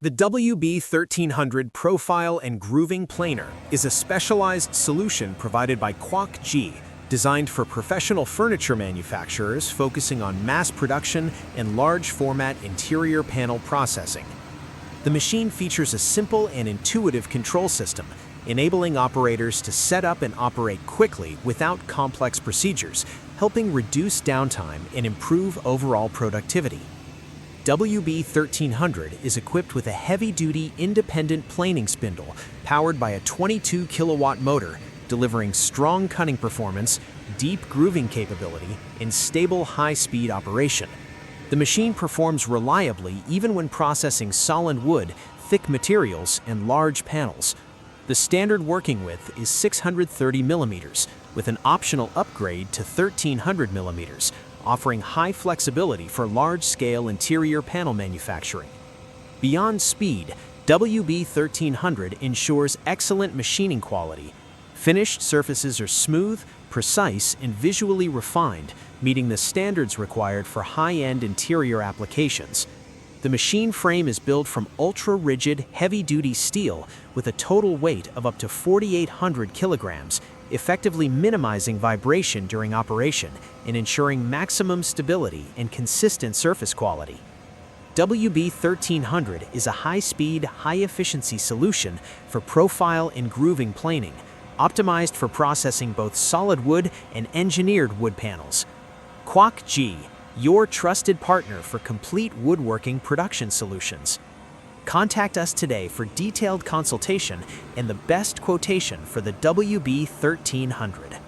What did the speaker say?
The WB1300 Profile and Grooving Planer is a specialized solution provided by QUOC, designed for professional furniture manufacturers focusing on mass production and large-format interior panel processing. The machine features a simple and intuitive control system, enabling operators to set up and operate quickly without complex procedures, helping reduce downtime and improve overall productivity. WB1300 is equipped with a heavy-duty independent planing spindle powered by a 22-kilowatt motor, delivering strong cutting performance, deep grooving capability, and stable high-speed operation. The machine performs reliably even when processing solid wood, thick materials, and large panels. The standard working width is 630 millimeters, with an optional upgrade to 1300 millimeters, offering high flexibility for large-scale interior panel manufacturing. Beyond speed, WB1300 ensures excellent machining quality. Finished surfaces are smooth, precise, and visually refined, meeting the standards required for high-end interior applications. The machine frame is built from ultra-rigid, heavy-duty steel with a total weight of up to 4,800 kilograms, effectively minimizing vibration during operation and ensuring maximum stability and consistent surface quality. WB1300 is a high-speed, high-efficiency solution for profile and grooving planing, optimized for processing both solid wood and engineered wood panels. QUOC, your trusted partner for complete woodworking production solutions. Contact us today for detailed consultation and the best quotation for the WB1300.